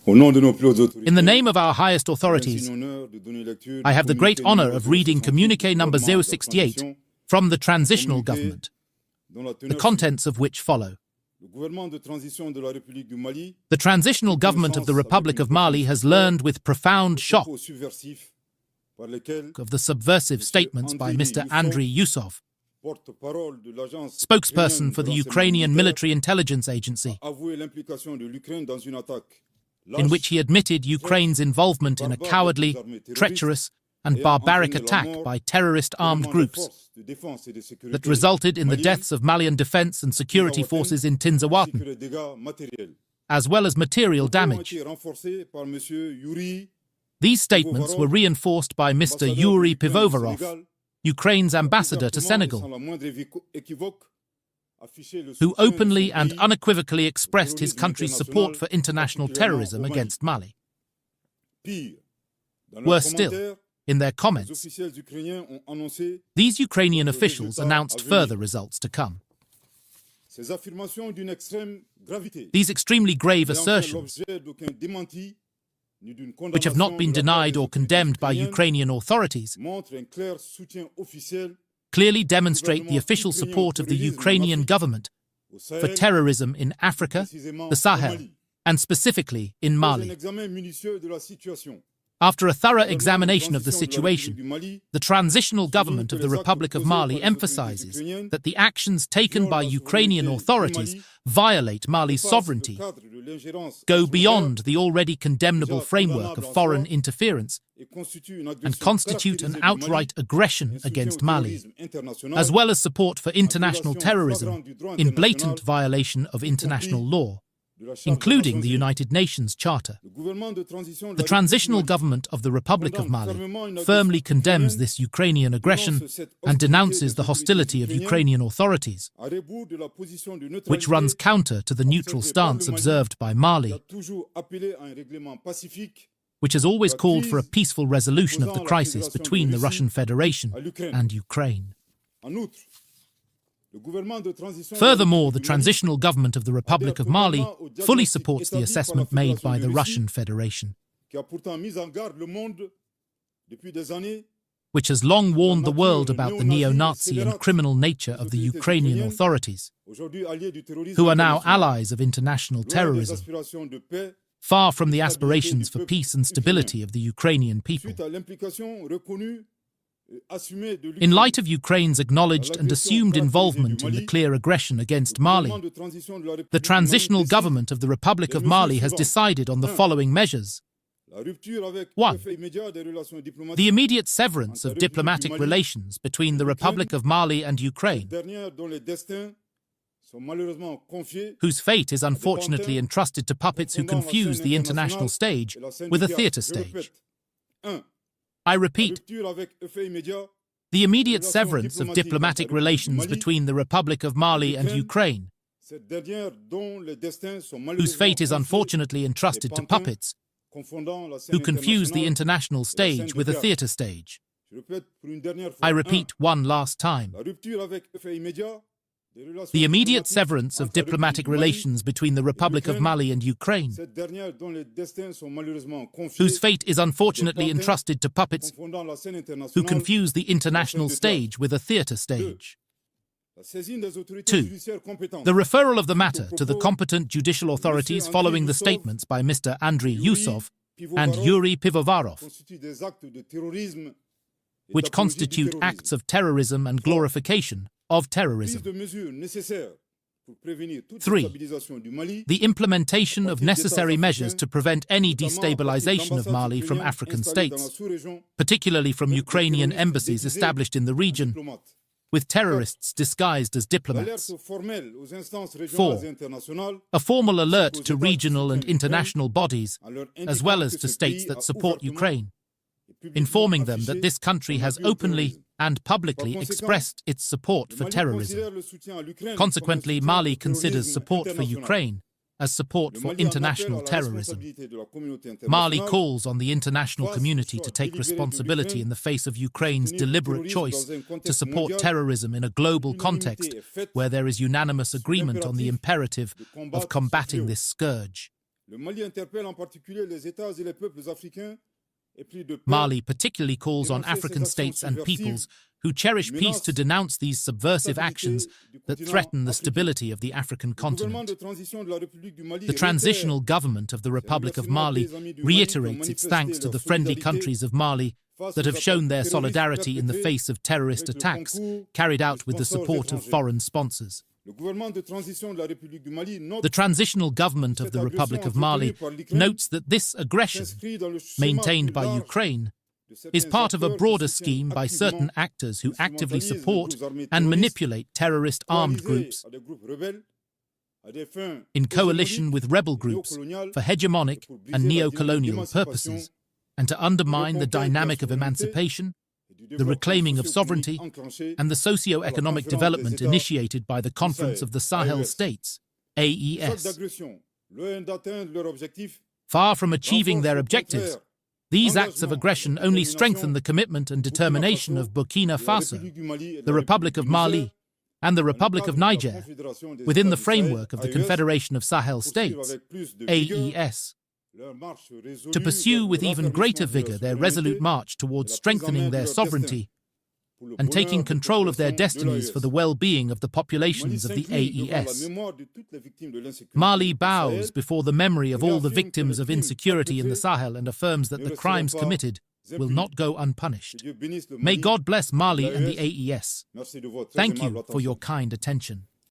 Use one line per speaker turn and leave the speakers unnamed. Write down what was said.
In the name of our highest authorities, I have the great honor of reading Communiqué number 068 from the Transitional Government, the contents of which follow. The Transitional Government of the Republic of Mali has learned with profound shock of the subversive statements by Mr. Andriy Yusov, spokesperson for the Ukrainian Military Intelligence Agency, in which he admitted Ukraine's involvement in a cowardly, treacherous, and barbaric attack by terrorist armed groups that resulted in the deaths of Malian defense and security forces in Tinzaouaten, as well as material damage. These statements were reinforced by Mr. Yuri Pivovarov, Ukraine's ambassador to Senegal, who openly and unequivocally expressed his country's support for international terrorism against Mali. Worse still, in their comments, these Ukrainian officials announced further results to come. These extremely grave assertions, which have not been denied or condemned by Ukrainian authorities, clearly demonstrate the official support of the Ukrainian government for terrorism in Africa, the Sahel, and specifically in Mali. After a thorough examination of the situation, the Transitional Government of the Republic of Mali emphasizes that the actions taken by Ukrainian authorities violate Mali's sovereignty, go beyond the already condemnable framework of foreign interference, and constitute an outright aggression against Mali, as well as support for international terrorism in blatant violation of international law, including the United Nations Charter. The Transitional Government of the Republic of Mali firmly condemns this Ukrainian aggression and denounces the hostility of Ukrainian authorities, which runs counter to the neutral stance observed by Mali, which has always called for a peaceful resolution of the crisis between the Russian Federation and Ukraine. Furthermore, the Transitional Government of the Republic of Mali fully supports the assessment made by the Russian Federation, which has long warned the world about the neo-Nazi and criminal nature of the Ukrainian authorities, who are now allies of international terrorism, far from the aspirations for peace and stability of the Ukrainian people. In light of Ukraine's acknowledged and assumed involvement in the clear aggression against Mali, the Transitional Government of the Republic of Mali has decided on the following measures. 1. The immediate severance of diplomatic relations between the Republic of Mali and Ukraine, whose fate is unfortunately entrusted to puppets who confuse the international stage with a theatre stage. I repeat, the immediate severance of diplomatic relations between the Republic of Mali and Ukraine, whose fate is unfortunately entrusted to puppets who confuse the international stage with a theatre stage. I repeat one last time. The immediate severance of diplomatic relations between the Republic of Mali and Ukraine, whose fate is unfortunately entrusted to puppets who confuse the international stage with a theatre stage. 2. The referral of the matter to the competent judicial authorities following the statements by Mr. Andriy Yusov and Yuri Pivovarov, which constitute acts of terrorism and glorification of terrorism. 3. The implementation of necessary measures to prevent any destabilization of Mali from African states, particularly from Ukrainian embassies established in the region, with terrorists disguised as diplomats. 4. A formal alert to regional and international bodies, as well as to states that support Ukraine, informing them that this country has openly and publicly expressed its support for terrorism. Consequently, Mali considers support for Ukraine as support for international terrorism. Mali calls on the international community to take responsibility in the face of Ukraine's deliberate choice to support terrorism in a global context where there is unanimous agreement on the imperative of combating this scourge. Mali particularly calls on African states and peoples who cherish peace to denounce these subversive actions that threaten the stability of the African continent. The transitional government of the Republic of Mali reiterates its thanks to the friendly countries of Mali that have shown their solidarity in the face of terrorist attacks carried out with the support of foreign sponsors. The transitional government of the Republic of Mali notes that this aggression, maintained by Ukraine, is part of a broader scheme by certain actors who actively support and manipulate terrorist armed groups in coalition with rebel groups for hegemonic and neo-colonial purposes, and to undermine the dynamic of emancipation, the reclaiming of sovereignty, and the socio-economic development initiated by the Conference of the Sahel States, AES. Far from achieving their objectives, these acts of aggression only strengthen the commitment and determination of Burkina Faso, the Republic of Mali, and the Republic of Niger, within the framework of the Confederation of Sahel States, AES, to pursue with even greater vigor their resolute march towards strengthening their sovereignty and taking control of their destinies for the well-being of the populations of the AES. Mali bows before the memory of all the victims of insecurity in the Sahel and affirms that the crimes committed will not go unpunished. May God bless Mali and the AES. Thank you for your kind attention.